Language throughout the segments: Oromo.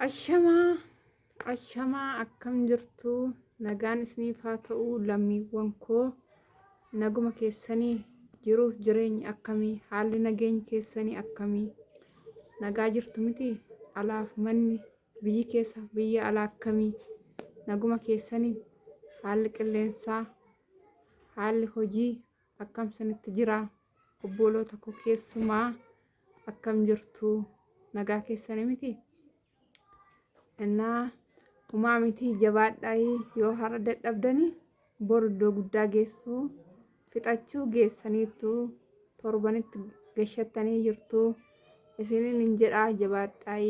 Ashamaa akkam jirtu nagaan isiniif haa ta'u lammiiwwan koo naguma keessanii jiruuf jireenya akkamii haalli nageenya keessanii akkamii nagaa jirtu miti alaaf manni biyyi keessa biyya alaa akkamii naguma keessanii haalli qilleensaa haalli hojii akkam sanitti jira obboloota koo keessumaa akkam jirtu nagaa keessanii miti. እና ሁማሚቲ ጀባዳይ የውሃረ ደደብደኒ ቦርዶ ጉዳ ጌሱ ፍጣቹ ጌሰኒቱ ቶርበኒት ገሸተኒ ይርቱ እስኒን እንጀራ ጀባዳይ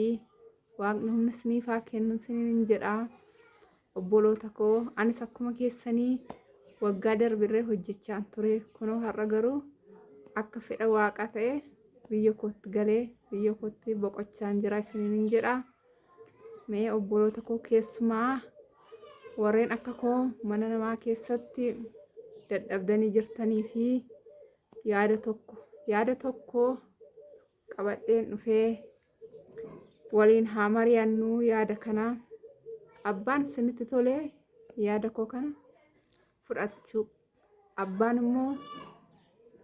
ዋቅኑን ስኒፋ ከኑን ስኒን እንጀራ ኦቦሎታኮ አንስ አኩማ ኬሰኒ ወጋ ደርብሬ ሆጀቻን ቱሬ ኩኖ ሀረገሩ አከ ፈደ ዋቃ ተኤ ብየኮት ገሌ ብየኮት በቆቻን ጅራ ስኒን እንጀራ mee obboloota koo keessumaa warreen akka koo mana namaa keessatti dadhabdanii jirtanii fi yaada tokko qabadheen dhufee waliin haa mari'annu yaada kana abbaan sinitti tolee yaada koo kana fudhachuu abbaan immoo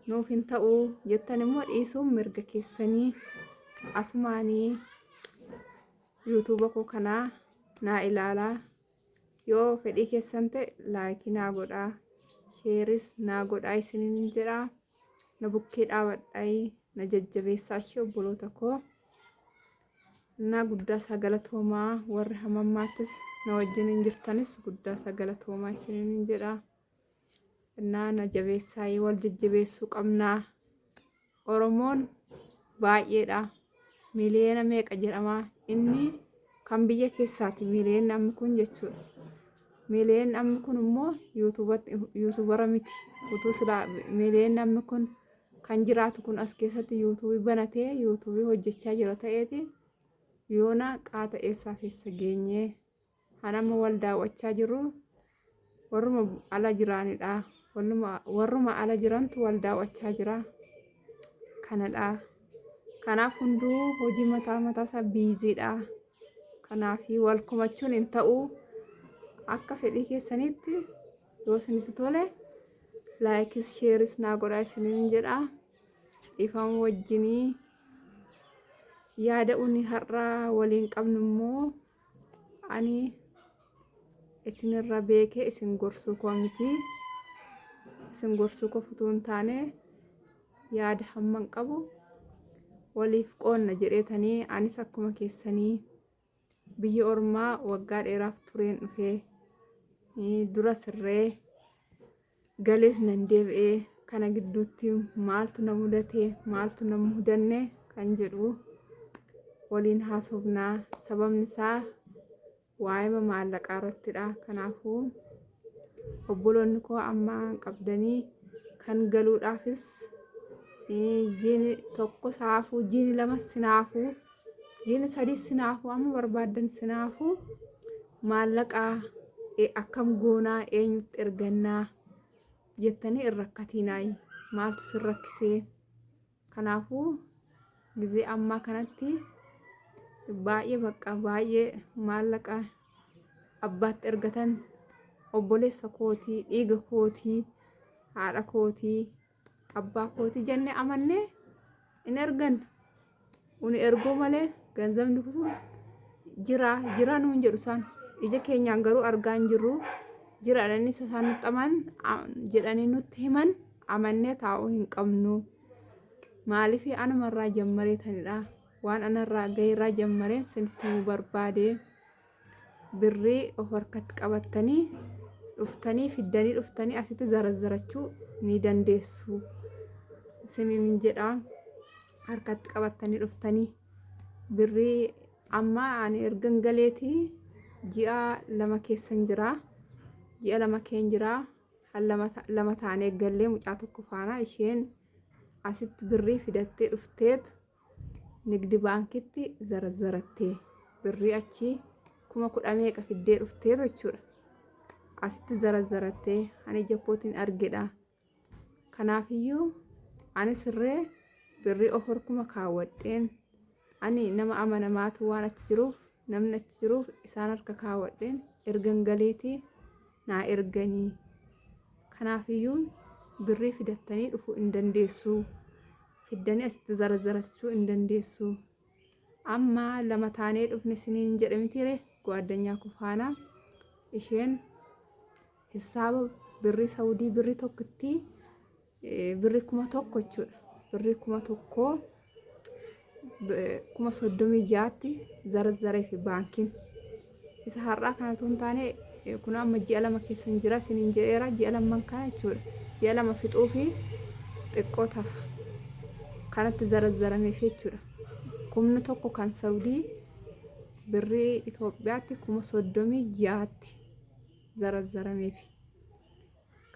nuuf hin ta'u jettan immoo dhiisuun mirga keessanii asumaanii YouTube ko kana na ilala yo fedhi keessante like na godha shares na godha isinin jira na bukkee dhaabadhay na jajjabeessaashii obboloota koo na guddaa sagalatooma warri hamammaattis na wajjin jirtanis guddaa sagalatooma isinin jira na jabeessaay wal jajjabeessuu qabnaa Oromoon baay'eedha miliyoona meeqa jedhama inni kan biyya keessaati miliyoon namni kun jechuudha miliyoon namni kun immoo yuutubara miti utuu sila miliyoon namni kun kan jiraatu kun as keessatti yuutuubii banatee yuutuubii hojjechaa jira ta'eeti yoona qaata eessaa keessa geenyee hanama wal daawwachaa jiru warruma ala jiraanidha warruma ala jirantu wal daawwachaa jira kanadha. Kanaaf hunduu hojii mataa isaa biiziidha. Kanaaf wal kumachuun hin ta'u akka fedhii keessanitti yoo isinitti tole laayikis sheeris naa godhaa isiniin jedha. Ifaan wajjinii yaada uni har'aa waliin qabnu immoo ani isinirra beekee isin gorsuu koo miti. Isin gorsuu koo futuu hin taane yaada hamman qabu. waliif qoonna jedhetanii anis akkuma keessanii biyya ormaa waggaa dheeraaf tureen dhufee dura sirree galees nan deebi'ee kana gidduutti maaltu na mudate maaltu na mudanne kan jedhu waliin haasofnaa sababni isaa waa'ee maallaqaa irrattidha. Kanaafuu obboloonni koo amma qabdanii kan galuudhaafis jini tokko saafu jini lama sinaafu jini sadii sinaafu amma barbaadan sinaafu maallaqa akkam goonaa eenyutti ergannaa jettanii irrakkatiinaay maaltu sirrakkisee kanaafuu gizee ammaa kanatti baay'ee maallaqa abbaatti ergatan obboleessa kootii dhiiga kootii haadha kootii abbaa kootii jennee amannee in ergan uni ergoo malee ganzabni kun jira nuun jedhu isaan ija keenyaan garuu argaa hin jirru jiraadhanii isaan nutti aman jedhanii nutti himan amannee taa'uu hin qabnu maaliif anumarraa jammareetanidha waan anarraa gaheerraa jammareen sinitti barbaade birrii of harkatti qabattanii dhuftanii fiddanii dhuftanii asitti zarazzarachuu ni dandeessu. Sinin jedha harkatti qabattanii dhuftanii birrii amma ani ergan galeetii ji'a lama keessan jira ji'a lama keen jira lama taanee gallee mucaa tokko faana isheen asitti birrii fidattee dhufteet nigdi baankitti zarazzarattee birrii achi 10,000 meeqa fiddee dhuftee jechuudha. Asitti zarazzarattee ani jappootiin argedha. Kanaafiyyuu ani sirree birrii of harkuma kaawwadheen ani nama amanamaatu waan achi jiruuf namni achi jiruuf isaan harka kaawwadheen ergan galeetii naa erganii. Kanaafiyyuu birrii fidattanii dhufuu hin dandeessu. Fiddanii asitti zarazarachuu hin dandeessu. Amma lama taanee dhufne isiniin jedhe mitiire ጓደኛ kufaana isheen hisaaba birrii Saawudii birrii tokkotti birrii 1,000 jechuudha. Birrii 1,000 36tti zarazaree fi baankiin isa har'aa kanatu hin taane kun amma ji'a lama keessa jira isiniin jedheera ji'a lamman kana jechuudha. Ji'a lama fixuu fi xiqqoo tafa kanatti zarazarameef jechuudha. Kumni tokko kan Saawudii birrii Itoophiyaatti 36tti zarazarameef.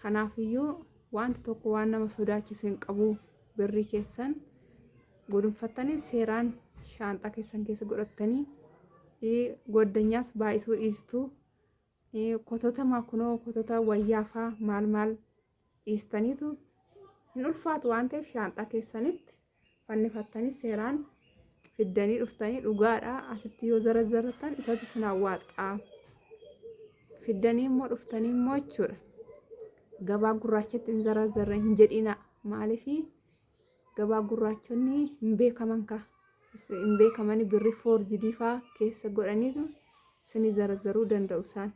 Kanaafiyyuu wanti tokko waan nama sodaachisu hin qabu. Birrii keessan godunfattanii seeraan shaanxaa keessan keessa godhattanii ጓደኛስ baay'isuu dhiistuu kotota maakunoo kotota wayyaafaa maal dhiistaniitu hin ulfaatu waan ta'eef shaanxaa keessanitti fannifattanii seeraan fiddanii dhuftanii dhugaadha. Asitti yoo zarazaratan isatu isin awwaaxaa. Fiddanii immoo dhuftanii immoo jechuudha. Gabaa gurraachatti hin zarazarre hin jedhina. Maaliif gabaa gurraachonni hin beekaman birrii foorjidii fa'aa keessa godhaniitu isin zarazaruu danda'u isaan.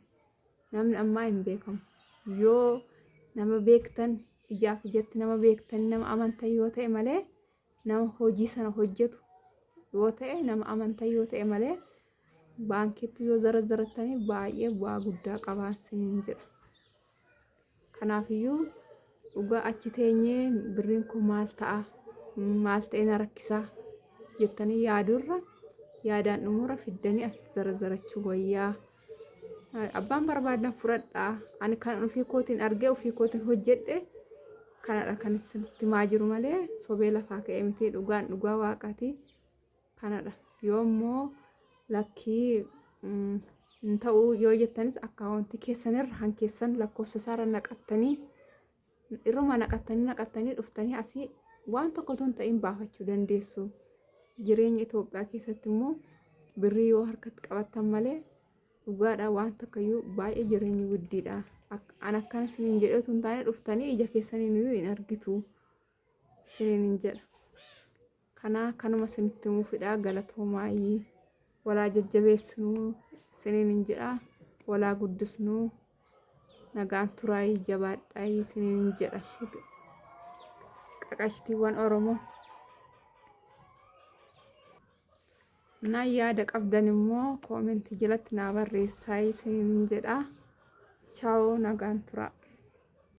Namni ammaa hin beekamu. Yoo nama beektan ijaaf ijatti nama beektan nama amantan yoo ta'e malee nama hojii sana hojjetu yoo ta'e nama amantan yoo ta'e malee baankiitti yoo zarazaratanii baay'ee bu'aa guddaa qabaan isiniin jedha. Kanaafiyyuu dhugaa achi teenyee birriin kun maal ta'a maal ta'e na rakkisaa jettanii yaadurra yaadaan dhumurra fiddanii as zarazarachuu wayyaa. Abbaan barbaadan fudhadhaa. Ani kan ofii kootiin argee ofii kootiin hojjedhe kanadha kan isinitti himaa jiru malee sobee lafaa ka'ee miti dhugaan dhugaa waaqaati kanadha. Yoommoo lakkii hin ta'uu yoo jettanis akkaawuntii keessanirra han keessan lakkoofsa isaarra naqattanii irruma naqattanii dhuftanii asii waan tokkotu hin ta'in baafachuu dandeessu. Jireenya Itoophiyaa keessatti immoo birrii yoo harkatti qabattan malee dhugaadha waan takkayyuu baay'ee jireenyi guddiidha. An akkana isiniin jedhetu hin taane dhuftanii ija keessaniin hin argitu isiniin jedha. Kanuma isinitti himuufidha. Galatoomaayii walaa jajjabeessinuu isiniin jedha. Walaa guddisnuu nagaan turaayii jabaadhaayii isiniin jedha. Qaqashtiiwwan Oromoo. Na yaada qabdan immoo koomentii jalatti naa barreessaa isiniin jedha. Ciao nagaan turaa.